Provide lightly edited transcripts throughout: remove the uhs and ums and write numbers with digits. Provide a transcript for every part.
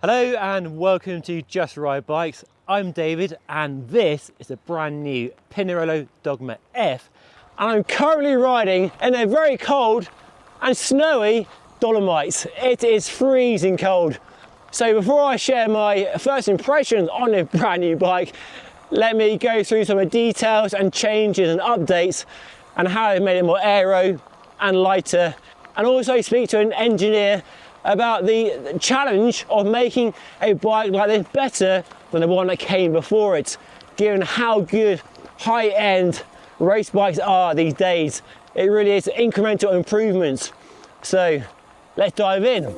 Hello and welcome to Just Ride Bikes. I'm David and this is a brand new Pinarello Dogma F. And I'm currently riding in a very cold and snowy Dolomites. It is freezing cold. So before I share my first impressions on a brand new bike, let me go through some of the details and changes and updates and how I've made it more aero and lighter, and also speak to an engineer about the challenge of making a bike like this better than the one that came before it, given how good high-end race bikes are these days. It really is incremental improvements. So let's dive in.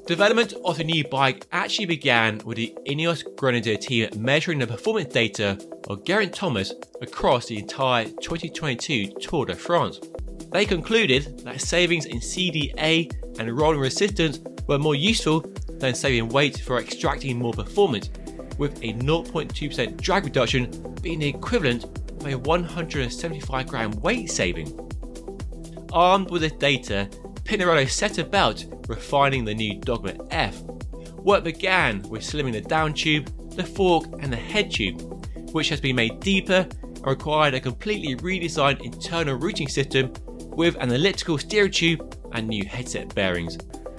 Development of the new bike actually began with the Ineos Grenadier team measuring the performance data of Geraint Thomas across the entire 2022 Tour de France. They concluded that savings in CDA and rolling resistance were more useful than saving weight for extracting more performance, with a 0.2% drag reduction being the equivalent of a 175 gram weight saving. Armed with this data, Pinarello set about refining the new Dogma F. Work began with slimming the down tube, the fork and the head tube, which has been made deeper and required a completely redesigned internal routing system with an elliptical steering tube and new headset bearings.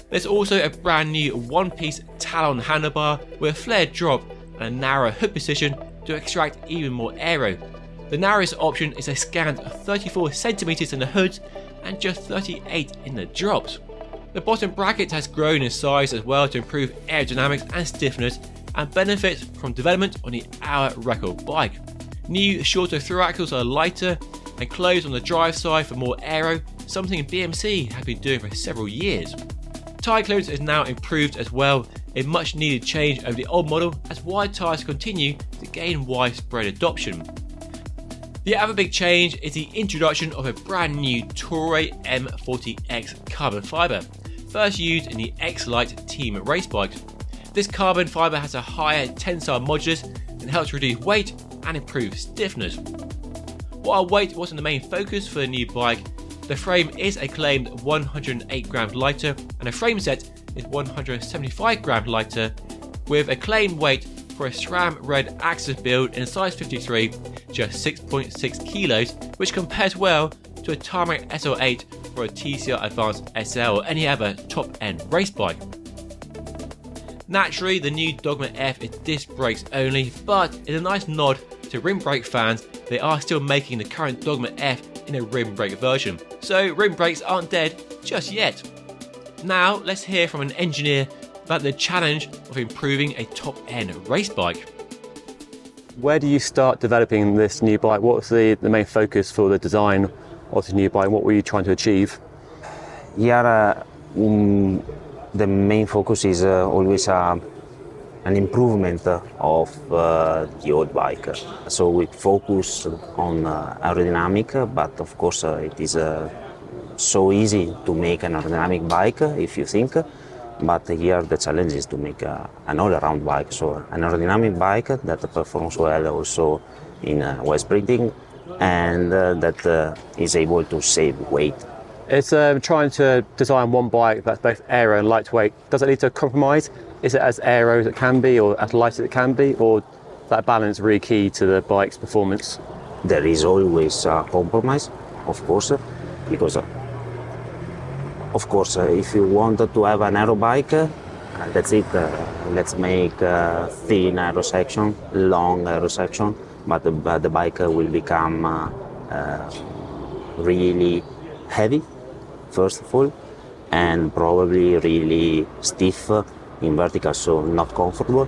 There's also a brand new one-piece talon handlebar with a flared drop and a narrow hook position to extract even more aero. The narrowest option is a scant 34 centimeters in the hood and just 38 in the drops. The bottom bracket has grown in size as well to improve aerodynamics and stiffness and benefits from development on the hour record bike. New shorter through axles are lighter and closed on the drive side for more aero, something BMC have been doing for several years. Tyre clearance is now improved as well, a much needed change over the old model as wide tyres continue to gain widespread adoption. The other big change is the introduction of a brand new Toray M40X carbon fibre, first used in the X-Lite team race bikes. This carbon fibre has a higher tensile modulus and helps reduce weight and improve stiffness. While weight wasn't the main focus for the new bike, the frame is a claimed 108 grams lighter and the frame set is 175 grams lighter, with a claimed weight for a SRAM Red Axis build in size 53 just 6.6 kilos, which compares well to a Tarmac SL8 or a TCR Advanced SL or any other top-end race bike. Naturally, the new Dogma F is disc brakes only, but in a nice nod to rim brake fans, they are still making the current Dogma F in a rim brake version, so rim brakes aren't dead just yet. Now let's hear from an engineer about the challenge of improving a top-end race bike. Where do you start developing this new bike? What was the main focus for the design of the new bike? What were you trying to achieve? Here, the main focus is always an improvement of the old bike. So we focus on aerodynamic, but of course it is so easy to make an aerodynamic bike if you think. But here the challenge is to make an all-around bike, so an aerodynamic bike that performs well also in while sprinting and that is able to save weight. It's trying to design one bike that's both aero and lightweight. Does it lead to a compromise? Is it as aero as it can be or as light as it can be, or that balance really key to the bike's performance? There is always a compromise, of course, because of course, if you want to have an aero bike, that's it. Let's make thin aero section, long aero section, but the bike will become really heavy, first of all, and probably really stiff in vertical, so not comfortable,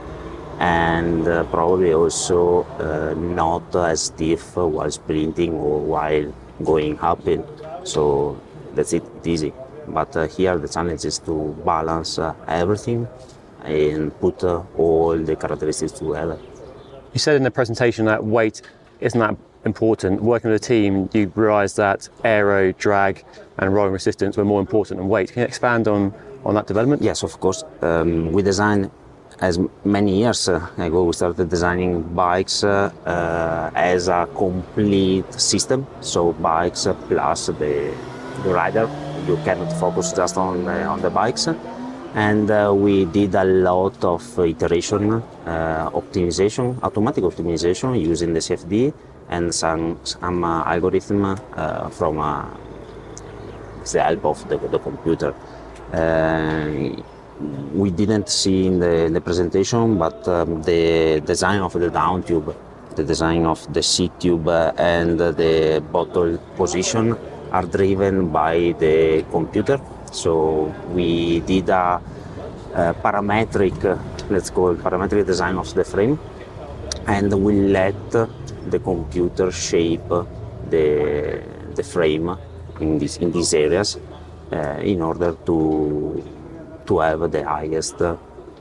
and probably also not as stiff while sprinting or while going uphill. So that's it, easy. But here the challenge is to balance everything and put all the characteristics together. You said in the presentation that weight isn't that important. Working with a team, you realised that aero, drag and rolling resistance were more important than weight. Can you expand on that development? Yes, of course. We designed, as many years ago, we started designing bikes as a complete system. So bikes plus the rider you cannot focus just on the bikes. And we did a lot of iteration, optimization, automatic optimization using the CFD and some algorithm from the help of the computer. We didn't see in the presentation, but the design of the down tube, the design of the seat tube and the bottle position are driven by the computer. So we did a parametric, let's call it parametric design of the frame, and we let the computer shape the frame in these areas in order to have the highest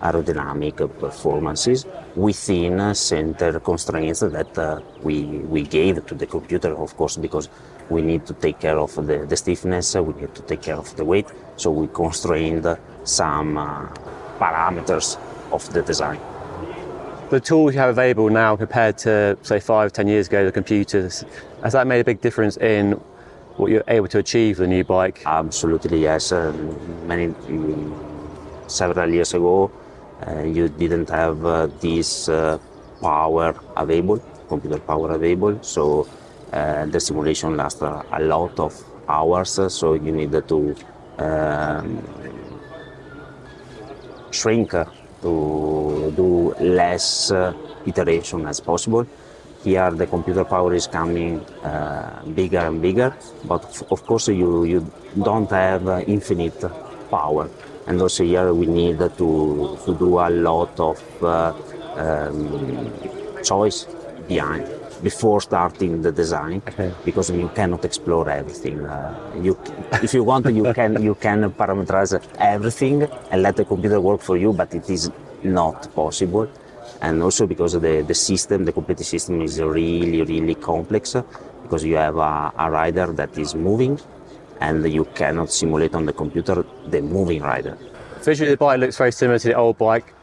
aerodynamic performances within center constraints that we gave to the computer, of course, because we need to take care of the stiffness, we need to take care of the weight, so we constrained some parameters of the design. The tools you have available now compared to, say, 5-10 years ago, the computers, has that made a big difference in what you're able to achieve with the new bike? Absolutely, yes. Several years ago, you didn't have this power available, computer power available, so the simulation lasts a lot of hours, so you needed to shrink to do less iteration as possible. Here the computer power is coming bigger and bigger, but of course you don't have infinite power. And also here we need to do a lot of choice behind before starting the design, because you cannot explore everything. If you want, you can parameterize everything and let the computer work for you, but it is not possible. And also because the system, the complete system is really complex, because you have a rider that is moving, and you cannot simulate on the computer the moving rider. Visually, the bike looks very similar to the old bike.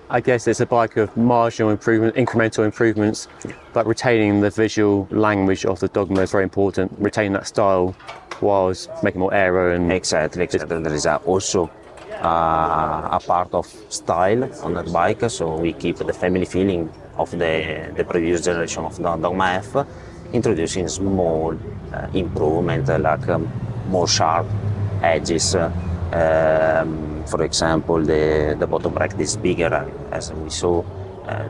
I guess it's a bike of marginal improvement, incremental improvements, but retaining the visual language of the Dogma is very important. Retaining that style whilst making more aero and... Exactly. There is also a part of style on that bike, so we keep the family feeling of the previous generation of the Dogma F, introducing small improvement like more sharp edges. For example, the bottom bracket is bigger, as we saw,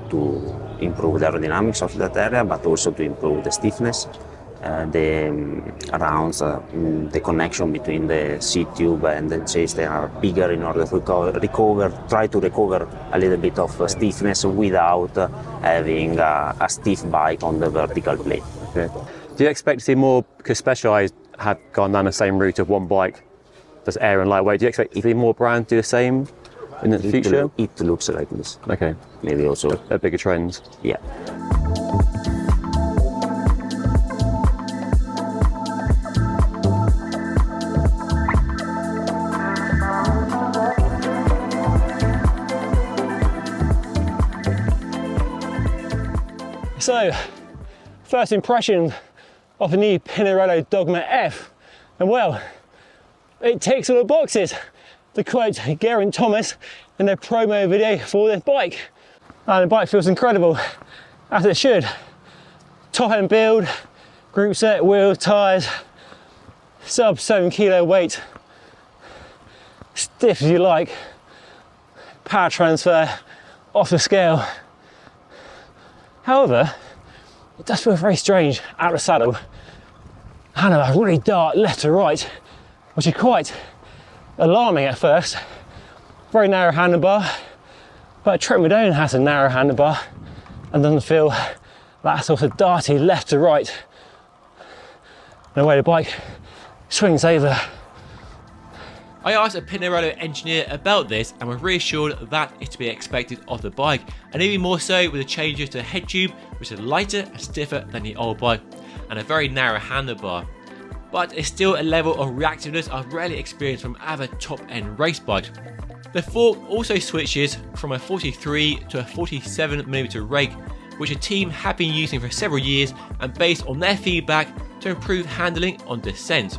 to improve the aerodynamics of that area, but also to improve the stiffness. The rounds, the connection between the seat tube and the chase, they are bigger in order to try to recover a little bit of stiffness without having a stiff bike on the vertical plane. Okay. Do you expect to see more, because Specialized have gone down the same route of one bike, does air and lightweight, do you expect to see more brands do the same in the future? It looks like this. Okay. Maybe also a bigger trend. Yeah. So, first impression of the new Pinarello Dogma F, and well, it ticks all the boxes, to quote Geraint Thomas in their promo video for this bike. And the bike feels incredible, as it should. Top end build, group set, wheels, tyres, sub 7 kilo weight, stiff as you like, power transfer off the scale. However, it does feel very strange out of the saddle. Handlebar really dark left to right, which is quite alarming at first. Very narrow handlebar, but Trek Madone has a narrow handlebar and doesn't feel that sort of darty left to right. The way the bike swings over. I asked a Pinarello engineer about this and was reassured that it's to be expected of the bike, and even more so with the changes to the head tube, which is lighter and stiffer than the old bike, and a very narrow handlebar. But it's still a level of reactiveness I've rarely experienced from other top-end race bikes. The fork also switches from a 43 to a 47mm rake, which a team have been using for several years and based on their feedback to improve handling on descent.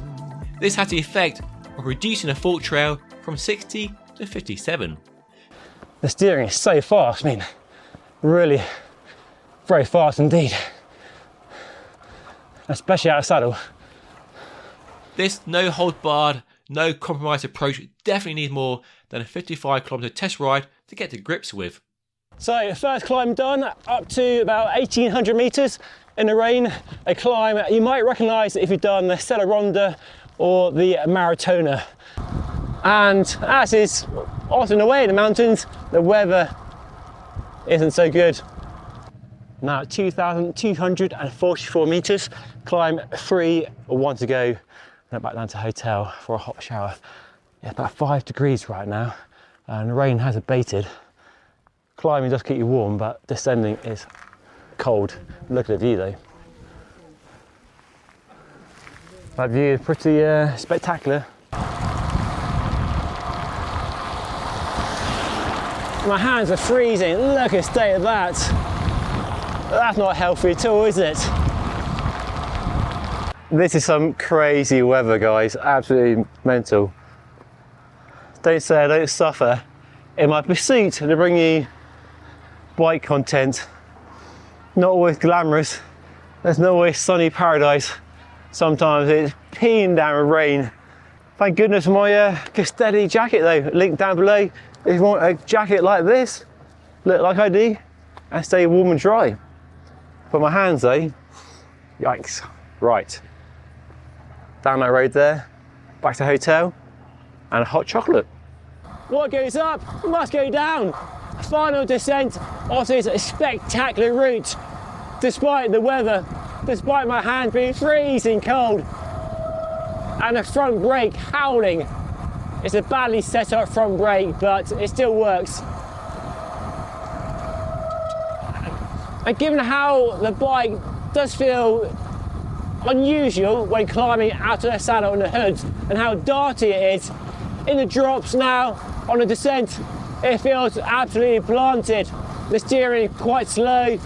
This has the effect of reducing a fault trail from 60 to 57. The steering is so fast, I mean, really very fast indeed, especially out of saddle. This no hold barred, no compromise approach definitely needs more than a 55km test ride to get to grips with. So first climb done, up to about 1800 meters in the rain, a climb you might recognize if you've done the Sella Ronda or the Maratona. And as is often the way in the mountains, the weather isn't so good. Now at 2,244 meters, climb 3 or 1 to go, then back down to hotel for a hot shower. Yeah, about 5 degrees right now, and the rain has abated. Climbing does keep you warm, but descending is cold. Look at the view though. That view is pretty spectacular. My hands are freezing. Look at the state of that. That's not healthy at all, is it? This is some crazy weather, guys. Absolutely mental. Don't say I don't suffer in my pursuit to bring you bike content. Not always glamorous. There's not always sunny paradise. Sometimes it's peeing down with rain. Thank goodness for my Castelli jacket though. Link down below if you want a jacket like this, look like I do, and stay warm and dry. But my hands though, yikes. Right, down that road there, back to hotel, and a hot chocolate. What goes up must go down. Final descent of this spectacular route. Despite the weather, despite my hands being freezing cold, and the front brake howling. It's a badly set up front brake, but it still works. And given how the bike does feel unusual when climbing out of the saddle on the hood, and how darty it is, in the drops now, on the descent, it feels absolutely planted. The steering quite slow.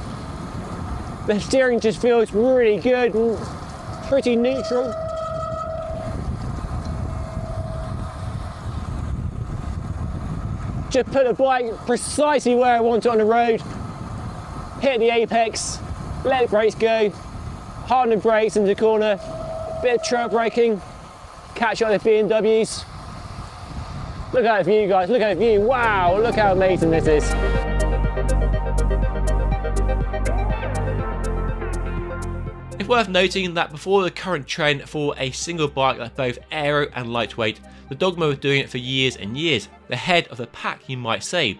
The steering just feels really good and pretty neutral. Just put the bike precisely where I want it on the road, hit the apex, let the brakes go, harden the brakes into the corner, bit of trail braking, catch up the BMWs. Look at that view, guys, look at the view. Wow, look how amazing this is. It's worth noting that before the current trend for a single bike that's both aero and lightweight, the Dogma was doing it for years and years, the head of the pack you might say.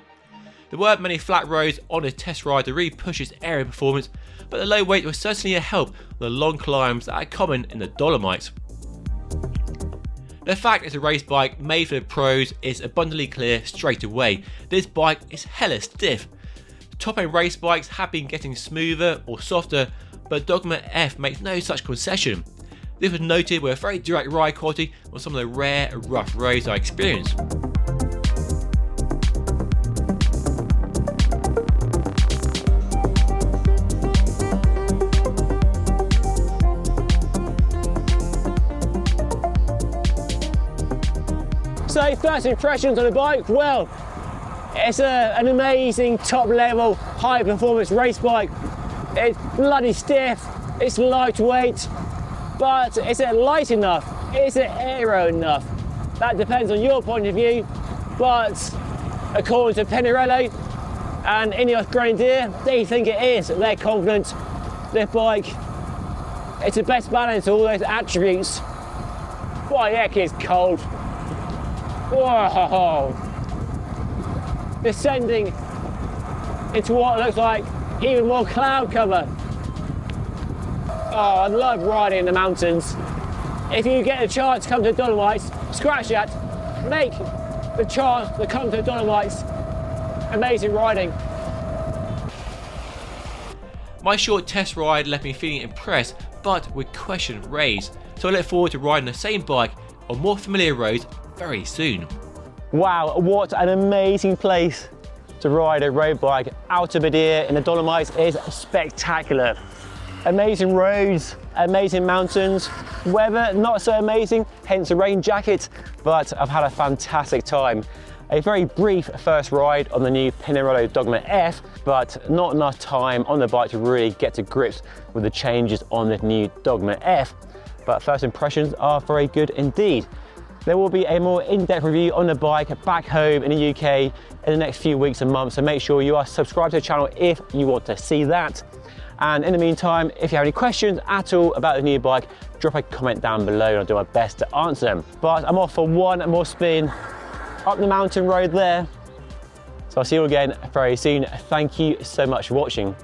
There weren't many flat roads on a test ride to really push its aero performance, but the low weight was certainly a help on the long climbs that are common in the Dolomites. The fact it's a race bike made for the pros is abundantly clear straight away. This bike is hella stiff. Top end race bikes have been getting smoother or softer, but Dogma F makes no such concession. This was noted with a very direct ride quality on some of the rare rough roads I experienced. So first impressions on the bike, well, it's an amazing top level, high performance race bike. It's bloody stiff, it's lightweight, but is it light enough? Is it aero enough? That depends on your point of view, but according to Pinarello and Ineos Grenadier, they think it is. They're confident this bike, it's the best balance of all those attributes. Boy, the heck is cold. Whoa! Descending into what looks like even more cloud cover. Oh, I love riding in the mountains. If you get a chance to come to the Dolomites, scratch that, make the chance to come to the Dolomites. Amazing riding. My short test ride left me feeling impressed, but with questions raised, so I look forward to riding the same bike on more familiar roads very soon. Wow, what an amazing place to ride a road bike. Alta Badia in the Dolomites is spectacular. Amazing roads, amazing mountains, weather not so amazing, hence the rain jacket, but I've had a fantastic time. A very brief first ride on the new Pinarello Dogma F, but not enough time on the bike to really get to grips with the changes on the new Dogma F. But first impressions are very good indeed. There will be a more in-depth review on the bike back home in the UK in the next few weeks and months, so make sure you are subscribed to the channel if you want to see that. And in the meantime, if you have any questions at all about the new bike, drop a comment down below and I'll do my best to answer them. But I'm off for one more spin up the mountain road there. So I'll see you all again very soon. Thank you so much for watching.